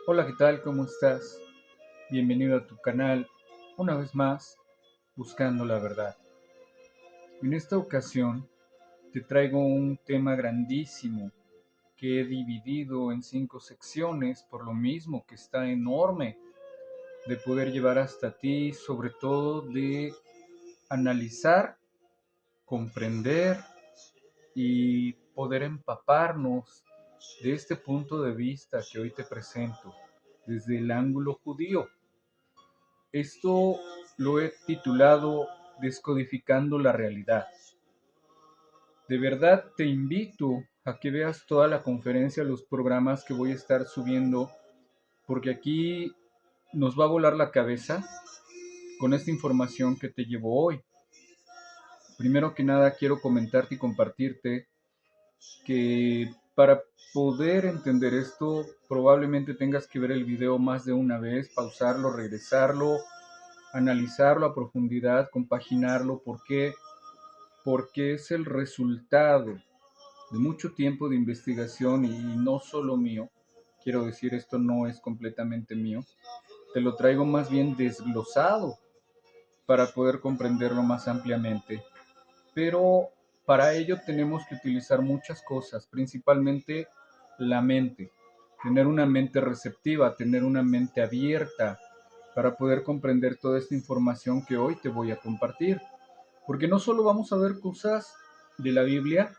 Hola, ¿qué tal? ¿Cómo estás? Bienvenido a tu canal, una vez más, Buscando la Verdad. En esta ocasión te traigo un tema grandísimo que he dividido en 5 secciones, por lo mismo que está enorme de poder llevar hasta ti, sobre todo de analizar, comprender y poder empaparnos de este punto de vista que hoy te presento desde el ángulo judío. Esto lo he titulado Descodificando la realidad. De verdad te invito a que veas toda la conferencia, los programas que voy a estar subiendo, porque aquí nos va a volar la cabeza con esta información que te llevo hoy. Primero que nada quiero comentarte y compartirte que para poder entender esto probablemente tengas que ver el video más de una vez, pausarlo, regresarlo, analizarlo a profundidad, compaginarlo. ¿Por qué? Porque es el resultado de mucho tiempo de investigación y no solo mío. Quiero decir, esto no es completamente mío. Te lo traigo más bien desglosado para poder comprenderlo más ampliamente. Pero para ello tenemos que utilizar muchas cosas, principalmente la mente. Tener una mente receptiva, tener una mente abierta para poder comprender toda esta información que hoy te voy a compartir. Porque no solo vamos a ver cosas de la Biblia,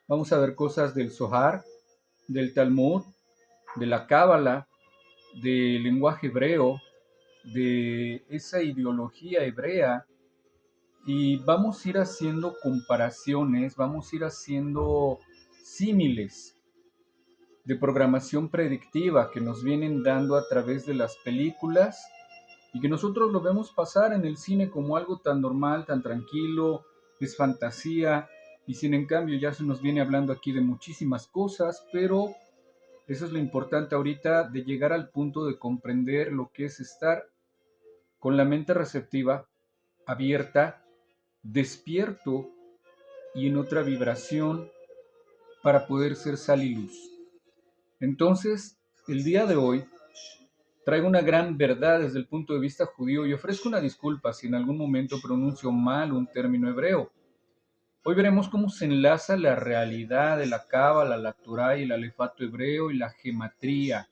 vamos a ver cosas del Zohar, del Talmud, de la Cábala, del lenguaje hebreo, de esa ideología hebrea, y vamos a ir haciendo comparaciones, vamos a ir haciendo símiles de programación predictiva que nos vienen dando a través de las películas y que nosotros lo vemos pasar en el cine como algo tan normal, tan tranquilo, es fantasía, y sin en cambio ya se nos viene hablando aquí de muchísimas cosas, pero eso es lo importante ahorita, de llegar al punto de comprender lo que es estar con la mente receptiva, abierta, despierto y en otra vibración para poder ser sal y luz. Entonces, el día de hoy traigo una gran verdad desde el punto de vista judío y ofrezco una disculpa si en algún momento pronuncio mal un término hebreo. Hoy veremos cómo se enlaza la realidad de la cábala, la Torá y el alefato hebreo y la gematría.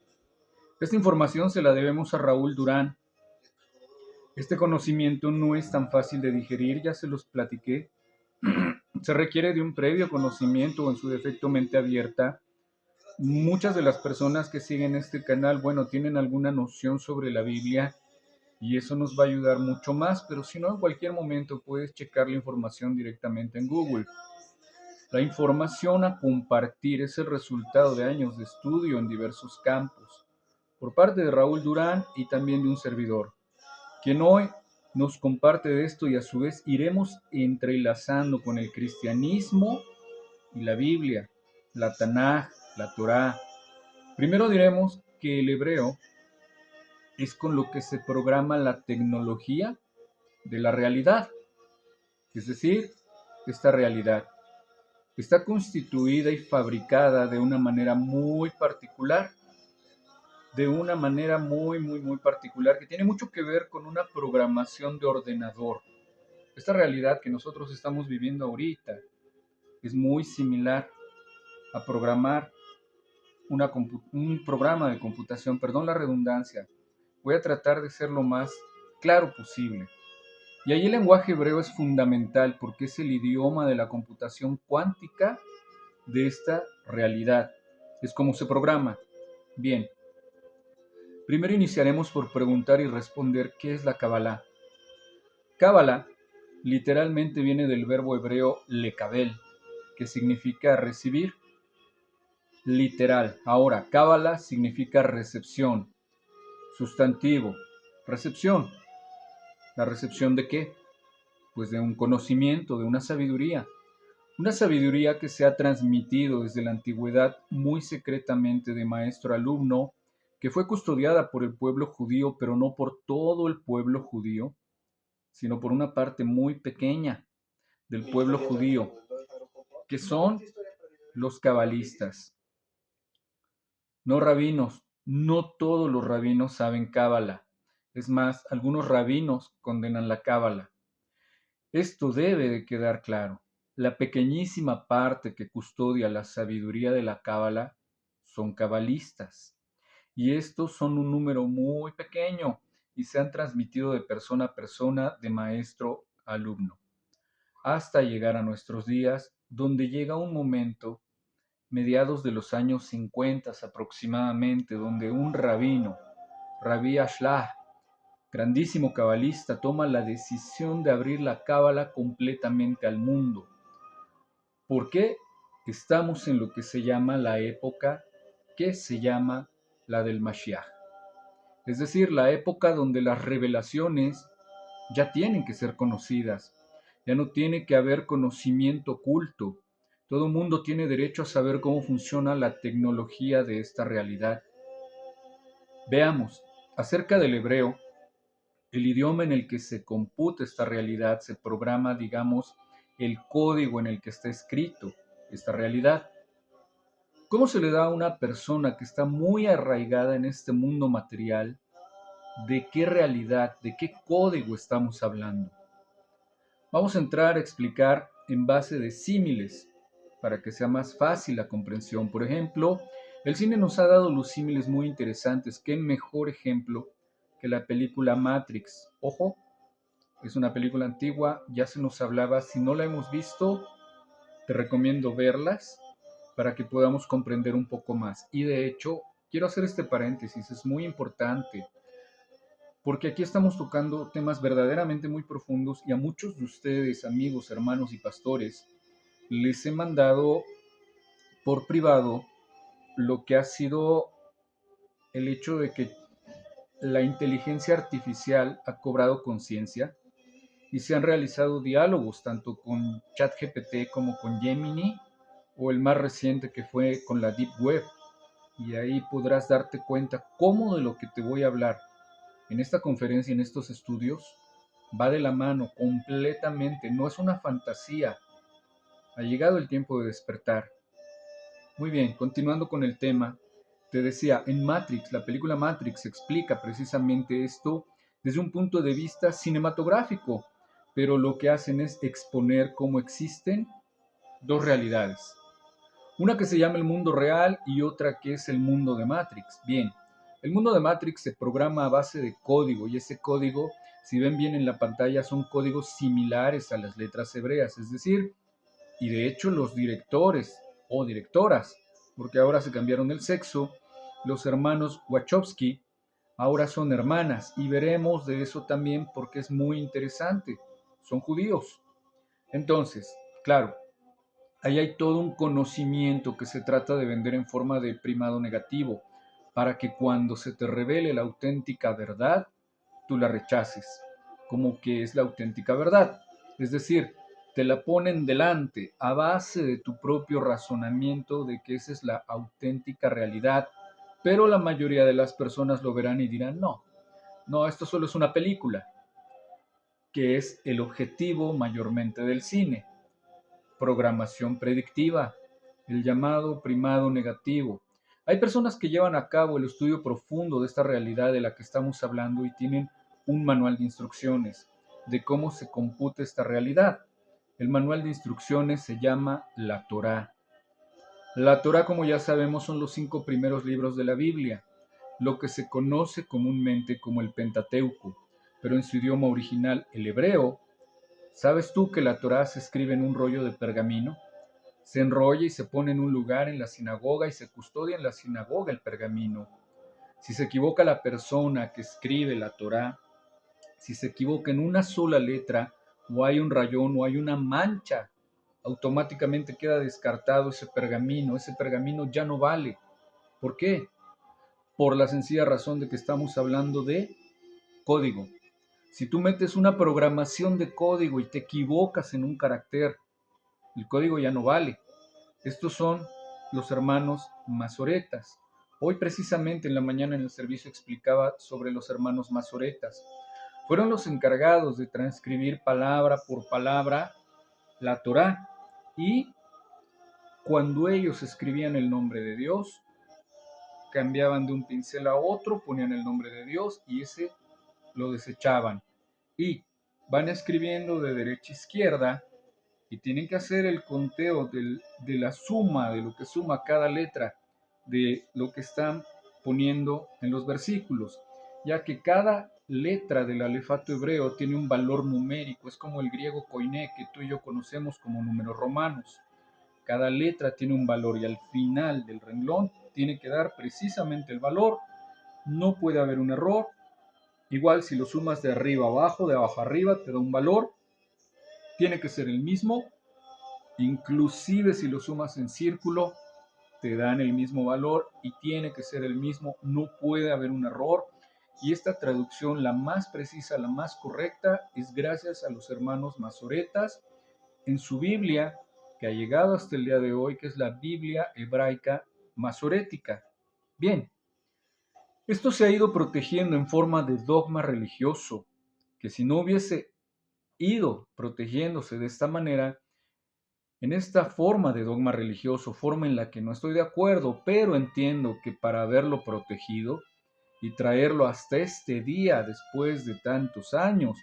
Esta información se la debemos a Raúl Durán. Este conocimiento no es tan fácil de digerir, ya se los platiqué. Se requiere de un previo conocimiento o en su defecto mente abierta. Muchas de las personas que siguen este canal, bueno, tienen alguna noción sobre la Biblia y eso nos va a ayudar mucho más, pero si no, en cualquier momento puedes checar la información directamente en Google. La información a compartir es el resultado de años de estudio en diversos campos, por parte de Raúl Durán y también de un servidor, quien hoy nos comparte de esto y a su vez iremos entrelazando con el cristianismo y la Biblia, la Tanaj, la Torá. Primero diremos que el hebreo es con lo que se programa la tecnología de la realidad, es decir, esta realidad está constituida y fabricada de una manera muy particular, muy particular, que tiene mucho que ver con una programación de ordenador. Esta realidad que nosotros estamos viviendo ahorita es muy similar a programar un programa de computación, perdón la redundancia. Voy a tratar de ser lo más claro posible. Y ahí el lenguaje hebreo es fundamental porque es el idioma de la computación cuántica de esta realidad. Es como se programa. Bien, primero iniciaremos por preguntar y responder qué es la Kabbalah. Kabbalah literalmente viene del verbo hebreo lekabel, que significa recibir. Literal. Ahora, Kabbalah significa recepción. Sustantivo. Recepción. ¿La recepción de qué? Pues de un conocimiento, de una sabiduría. Una sabiduría que se ha transmitido desde la antigüedad muy secretamente de maestro a alumno, que fue custodiada por el pueblo judío, pero no por todo el pueblo judío, sino por una parte muy pequeña del pueblo judío, que son los cabalistas, no rabinos, No todos los rabinos saben cábala. Es más, algunos rabinos condenan la cábala. Esto debe de quedar claro. La pequeñísima parte que custodia la sabiduría de la cábala son cabalistas. Y estos son un número muy pequeño y se han transmitido de persona a persona, de maestro a alumno, hasta llegar a nuestros días, donde llega un momento, mediados de los años 50 aproximadamente, donde un rabino, Rabbi Ashlah, grandísimo cabalista, toma la decisión de abrir la cábala completamente al mundo. ¿Por qué? Estamos en lo que se llama la época que se llama la del Mashiach. Es decir, la época donde las revelaciones ya tienen que ser conocidas, ya no tiene que haber conocimiento oculto. Todo el mundo tiene derecho a saber cómo funciona la tecnología de esta realidad. Veamos, acerca del hebreo, el idioma en el que se computa esta realidad, se programa, digamos, el código en el que está escrito esta realidad. ¿Cómo se le da a una persona que está muy arraigada en este mundo material de qué realidad, de qué código estamos hablando? Vamos a entrar a explicar en base de símiles para que sea más fácil la comprensión. Por ejemplo, el cine nos ha dado los símiles muy interesantes. ¿Qué mejor ejemplo que la película Matrix? Ojo, es una película antigua, ya se nos hablaba. Si no la hemos visto, te recomiendo verlas para que podamos comprender un poco más. Y de hecho, quiero hacer este paréntesis, es muy importante, porque aquí estamos tocando temas verdaderamente muy profundos y a muchos de ustedes, amigos, hermanos y pastores, les he mandado por privado lo que ha sido el hecho de que la inteligencia artificial ha cobrado conciencia y se han realizado diálogos tanto con ChatGPT como con Gemini o el más reciente que fue con la Deep Web. Y ahí podrás darte cuenta cómo de lo que te voy a hablar en esta conferencia, en estos estudios, va de la mano completamente, no es una fantasía. Ha llegado el tiempo de despertar. Muy bien, continuando con el tema, te decía, en Matrix, la película Matrix explica precisamente esto desde un punto de vista cinematográfico, pero lo que hacen es exponer cómo existen dos realidades. Una que se llama el mundo real y otra que es el mundo de Matrix. Bien, el mundo de Matrix se programa a base de código y ese código, si ven bien en la pantalla, son códigos similares a las letras hebreas, es decir, y de hecho los directores o directoras, porque ahora se cambiaron el sexo, los hermanos Wachowski ahora son hermanas y veremos de eso también porque es muy interesante, son judíos. Entonces, claro, ahí hay todo un conocimiento que se trata de vender en forma de primado negativo, para que cuando se te revele la auténtica verdad, tú la rechaces, como que es la auténtica verdad. Es decir, te la ponen delante a base de tu propio razonamiento de que esa es la auténtica realidad, pero la mayoría de las personas lo verán y dirán, no, no, esto solo es una película, que es el objetivo mayormente del cine. Programación predictiva, el llamado primado negativo. Hay personas que llevan a cabo el estudio profundo de esta realidad de la que estamos hablando y tienen un manual de instrucciones de cómo se computa esta realidad. El manual de instrucciones se llama la Torá. La Torá, como ya sabemos, son los 5 primeros libros de la Biblia, lo que se conoce comúnmente como el Pentateuco, pero en su idioma original, el hebreo. ¿Sabes tú que la Torá se escribe en un rollo de pergamino? Se enrolla y se pone en un lugar en la sinagoga y se custodia en la sinagoga el pergamino. Si se equivoca la persona que escribe la Torá, si se equivoca en una sola letra, o hay un rayón o hay una mancha, automáticamente queda descartado ese pergamino ya no vale. ¿Por qué? Por la sencilla razón de que estamos hablando de código. Si tú metes una programación de código y te equivocas en un carácter, el código ya no vale. Estos son los hermanos masoretas. Hoy precisamente en la mañana en el servicio explicaba sobre los hermanos masoretas. Fueron los encargados de transcribir palabra por palabra la Torá y cuando ellos escribían el nombre de Dios, cambiaban de un pincel a otro, ponían el nombre de Dios y ese lo desechaban. Y van escribiendo de derecha a izquierda y tienen que hacer el conteo de la suma, de lo que suma cada letra, de lo que están poniendo en los versículos, ya que cada letra del alefato hebreo tiene un valor numérico, es como el griego koiné que tú y yo conocemos como números romanos. Cada letra tiene un valor y al final del renglón tiene que dar precisamente el valor, no puede haber un error. Igual si lo sumas de arriba a abajo, de abajo a arriba, te da un valor, tiene que ser el mismo. Inclusive si lo sumas en círculo, te dan el mismo valor y tiene que ser el mismo, no puede haber un error. Y esta traducción, la más precisa, la más correcta, es gracias a los hermanos masoretas en su Biblia, que ha llegado hasta el día de hoy, que es la Biblia hebraica masorética. Bien, esto se ha ido protegiendo en forma de dogma religioso, que si no hubiese ido protegiéndose de esta manera, en esta forma de dogma religioso, forma en la que no estoy de acuerdo, pero entiendo que para haberlo protegido y traerlo hasta este día después de tantos años,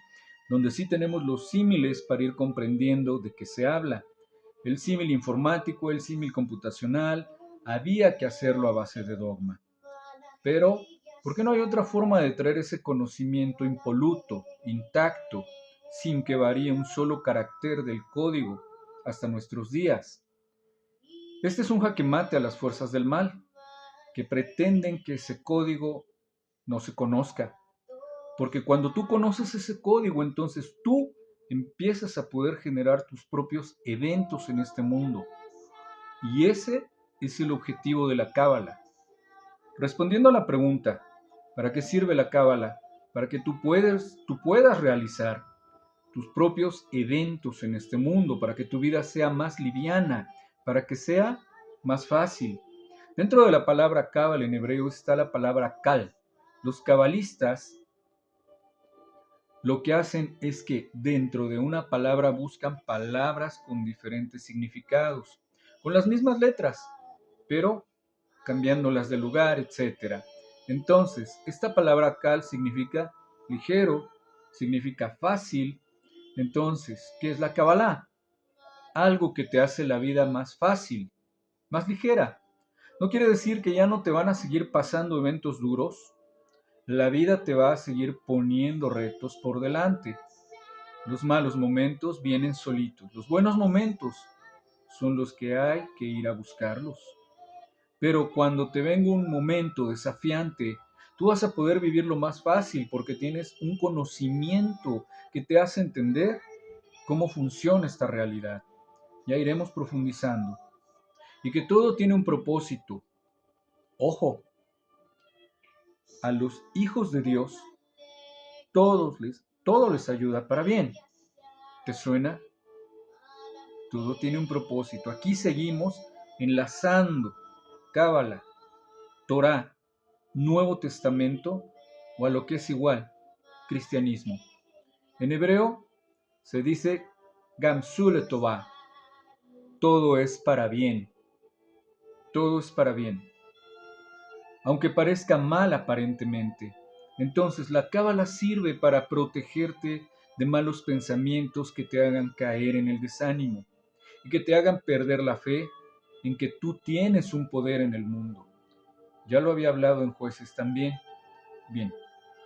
donde sí tenemos los símiles para ir comprendiendo de qué se habla. El símil informático, el símil computacional, había que hacerlo a base de dogma. Pero, ¿por qué no hay otra forma de traer ese conocimiento impoluto, intacto, sin que varíe un solo carácter del código hasta nuestros días? Este es un jaque mate a las fuerzas del mal, que pretenden que ese código no se conozca. Porque cuando tú conoces ese código, entonces tú empiezas a poder generar tus propios eventos en este mundo. Y ese es el objetivo de la cábala. Respondiendo a la pregunta, ¿para qué sirve la cábala? Para que tú puedas realizar tus propios eventos en este mundo, para que tu vida sea más liviana, para que sea más fácil. Dentro de la palabra cábala en hebreo está la palabra kal. Los cabalistas lo que hacen es que dentro de una palabra buscan palabras con diferentes significados, con las mismas letras, pero cambiándolas de lugar, etc. Entonces, esta palabra kal significa ligero, significa fácil. Entonces, ¿qué es la Kabbalah? Algo que te hace la vida más fácil, más ligera. No quiere decir que ya no te van a seguir pasando eventos duros. La vida te va a seguir poniendo retos por delante. Los malos momentos vienen solitos. Los buenos momentos son los que hay que ir a buscarlos. Pero cuando te venga un momento desafiante, tú vas a poder vivirlo más fácil porque tienes un conocimiento que te hace entender cómo funciona esta realidad. Ya iremos profundizando. Y que todo tiene un propósito. Ojo, a los hijos de Dios, todo les ayuda para bien. ¿Te suena? Todo tiene un propósito. Aquí seguimos enlazando Cábala, Torá, Nuevo Testamento o a lo que es igual, cristianismo. En hebreo se dice Gamsule Tová. Todo es para bien. Todo es para bien. Aunque parezca mal aparentemente. Entonces la cábala sirve para protegerte de malos pensamientos que te hagan caer en el desánimo y que te hagan perder la fe en que tú tienes un poder en el mundo. Ya lo había hablado en Jueces también. Bien,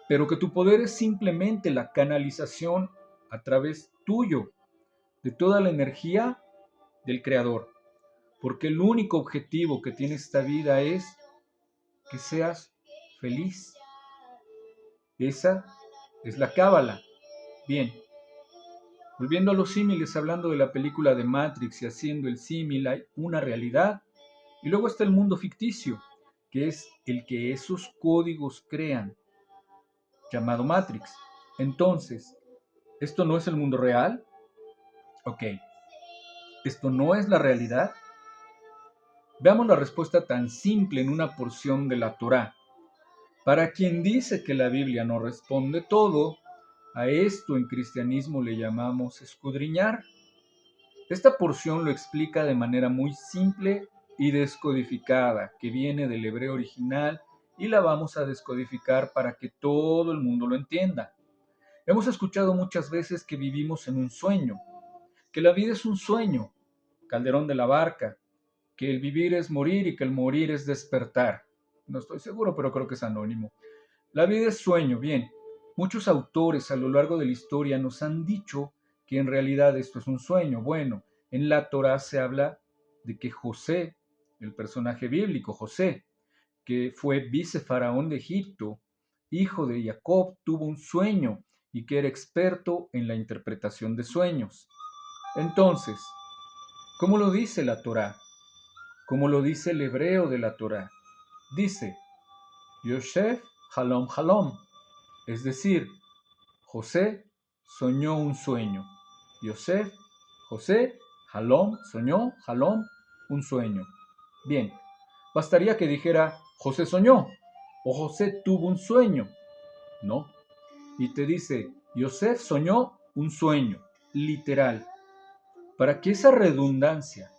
pero que tu poder es simplemente la canalización a través tuyo de toda la energía del Creador. Porque el único objetivo que tiene esta vida es que seas feliz. Esa es la cábala. Bien, volviendo a los símiles, hablando de la película de Matrix y haciendo el símil, hay una realidad y luego está el mundo ficticio, que es el que esos códigos crean, llamado Matrix. Entonces, ¿esto no es el mundo real? Ok, ¿esto no es la realidad? Veamos la respuesta tan simple en una porción de la Torá. Para quien dice que la Biblia no responde todo, a esto en cristianismo le llamamos escudriñar. Esta porción lo explica de manera muy simple y descodificada, que viene del hebreo original, y la vamos a descodificar para que todo el mundo lo entienda. Hemos escuchado muchas veces que vivimos en un sueño, que la vida es un sueño, Calderón de la Barca, que el vivir es morir y que el morir es despertar. No estoy seguro, pero creo que es anónimo. La vida es sueño, bien. Muchos autores a lo largo de la historia nos han dicho que en realidad esto es un sueño. Bueno, en la Torá se habla de que José, el personaje bíblico José, que fue vicefaraón de Egipto, hijo de Jacob, tuvo un sueño y que era experto en la interpretación de sueños. Entonces, ¿cómo lo dice la Torá? ¿Cómo lo dice el hebreo de la Torá? Dice, Yosef Halom Halom, es decir, José soñó un sueño. Yosef, José, Halom, soñó, Halom, un sueño. Bien, bastaría que dijera José soñó o José tuvo un sueño. No. Y te dice, Yosef soñó un sueño, literal. ¿Para qué esa redundancia?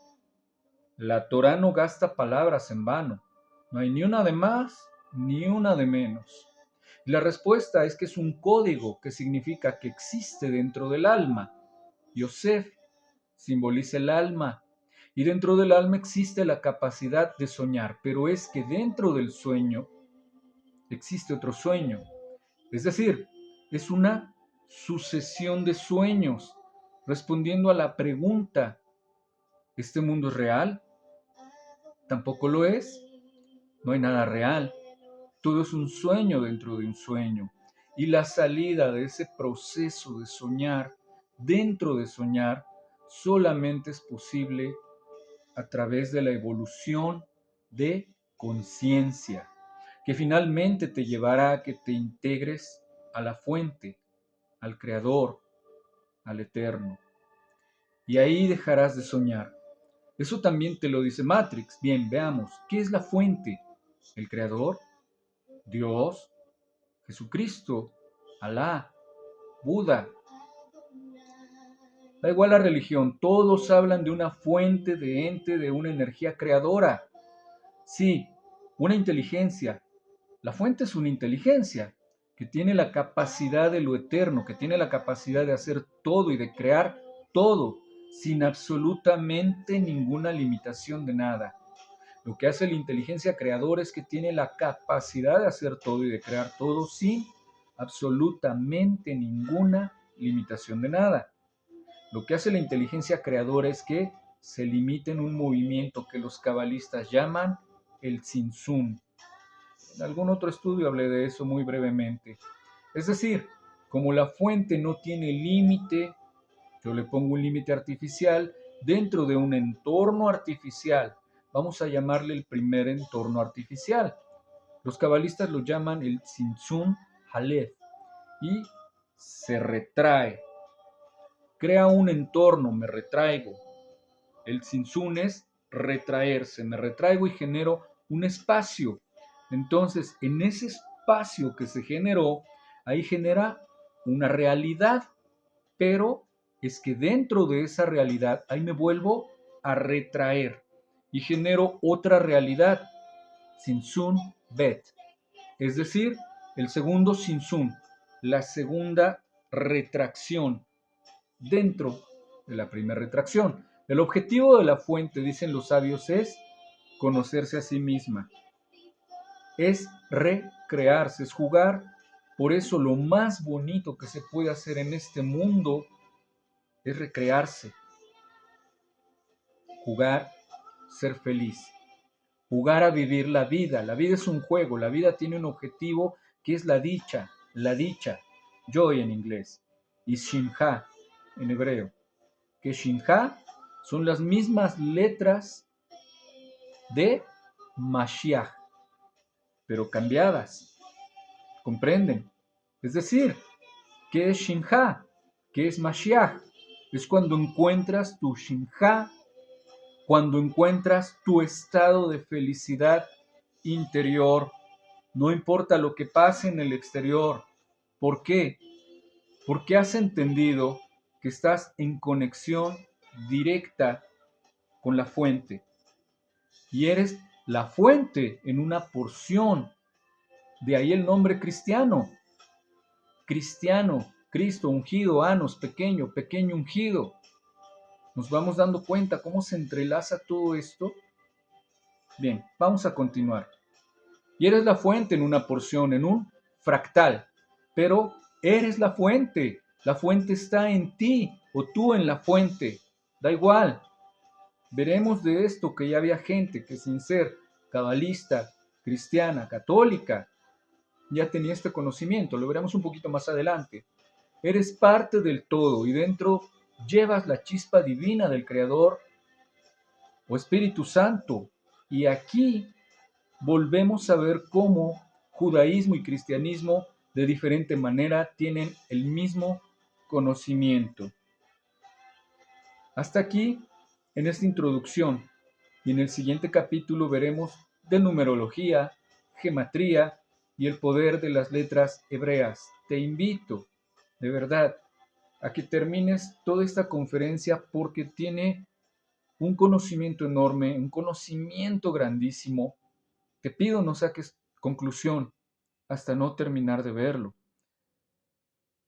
La Torá no gasta palabras en vano. No hay ni una de más ni una de menos. Y la respuesta es que es un código que significa que existe dentro del alma. Yosef simboliza el alma. Y dentro del alma existe la capacidad de soñar, pero es que dentro del sueño existe otro sueño. Es decir, es una sucesión de sueños, respondiendo a la pregunta, ¿este mundo es real? Tampoco lo es. No hay nada real. Todo es un sueño dentro de un sueño. Y la salida de ese proceso de soñar, dentro de soñar, solamente es posible a través de la evolución de conciencia, que finalmente te llevará a que te integres a la fuente, al creador, al eterno. Y ahí dejarás de soñar. Eso también te lo dice Matrix. Bien, veamos, ¿qué es la fuente? ¿El creador? ¿Dios? ¿Jesucristo? ¿Alá? ¿Buda? Da igual la religión, todos hablan de una fuente, de ente, de una energía creadora. Sí, una inteligencia. La fuente es una inteligencia que tiene la capacidad de lo eterno, que tiene la capacidad de hacer todo y de crear todo sin absolutamente ninguna limitación de nada. Lo que hace la inteligencia creadora es que tiene la capacidad de hacer todo y de crear todo sin absolutamente ninguna limitación de nada. Lo que hace la inteligencia creadora es que se limite en un movimiento que los cabalistas llaman el Tzimtzum. En algún otro estudio hablé de eso muy brevemente. Es decir, como la fuente no tiene límite, yo le pongo un límite artificial dentro de un entorno artificial. Vamos a llamarle el primer entorno artificial. Los cabalistas lo llaman el Tzimtzum Halef y se retrae. Crea un entorno, me retraigo. El Tzimtzum es retraerse, me retraigo y genero un espacio. Entonces, en ese espacio que se generó, ahí genera una realidad, pero es que dentro de esa realidad, ahí me vuelvo a retraer y genero otra realidad, Tzimtzum Bet, es decir, el segundo Tzimtzum, la segunda retracción dentro de la primera retracción. El objetivo de la fuente, dicen los sabios, es conocerse a sí misma, es recrearse, es jugar. Por eso lo más bonito que se puede hacer en este mundo es recrearse, jugar, ser feliz, jugar a vivir la vida. La vida es un juego, la vida tiene un objetivo que es la dicha, joy en inglés, y Shimha en hebreo, que Shimha son las mismas letras de Mashiach, pero cambiadas, ¿comprenden? Es decir, ¿qué es Shimha? ¿Qué es Mashiach? Es cuando encuentras tu Shimha, cuando encuentras tu estado de felicidad interior. No importa lo que pase en el exterior. ¿Por qué? Porque has entendido que estás en conexión directa con la fuente. y eres la fuente en una porción. De ahí el nombre cristiano. Cristiano, Cristo, ungido, anos, pequeño, pequeño ungido. ¿Nos vamos dando cuenta cómo se entrelaza todo esto? Bien, vamos a continuar. Y eres la fuente en una porción, en un fractal, pero eres la fuente está en ti o tú en la fuente, da igual. Veremos de esto que ya había gente que sin ser cabalista, cristiana, católica, ya tenía este conocimiento, lo veremos un poquito más adelante. Eres parte del todo y dentro llevas la chispa divina del Creador o Espíritu Santo. Y aquí volvemos a ver cómo judaísmo y cristianismo de diferente manera tienen el mismo conocimiento. Hasta aquí en esta introducción, y en el siguiente capítulo veremos de numerología, gematría y el poder de las letras hebreas. Te invito, de verdad, a que termines toda esta conferencia porque tiene un conocimiento enorme, un conocimiento grandísimo. Te pido no saques conclusión hasta no terminar de verlo.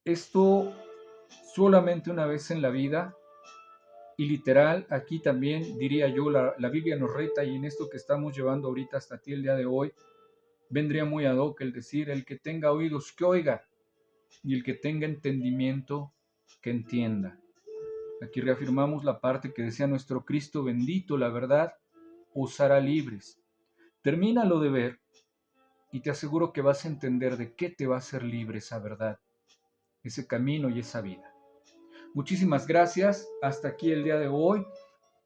Esto solamente una vez en la vida. Y literal, aquí también diría yo, la Biblia nos reta y en esto que estamos llevando ahorita hasta ti el día de hoy, vendría muy ad hoc el decir, el que tenga oídos que oiga y el que tenga entendimiento que entienda. Aquí reafirmamos la parte que decía nuestro Cristo bendito, la verdad os hará libres. Termínalo de ver y te aseguro que vas a entender de qué te va a hacer libre esa verdad, ese camino y esa vida. Muchísimas gracias. Hasta aquí el día de hoy.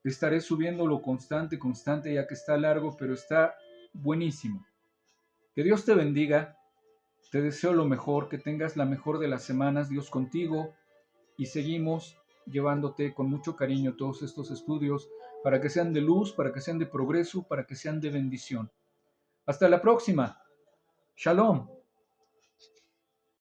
Estaré subiéndolo constante, ya que está largo, pero está buenísimo. Que Dios te bendiga. Te deseo lo mejor, que tengas la mejor de las semanas. Dios contigo. Y seguimos llevándote con mucho cariño todos estos estudios para que sean de luz, para que sean de progreso, para que sean de bendición. Hasta la próxima. Shalom.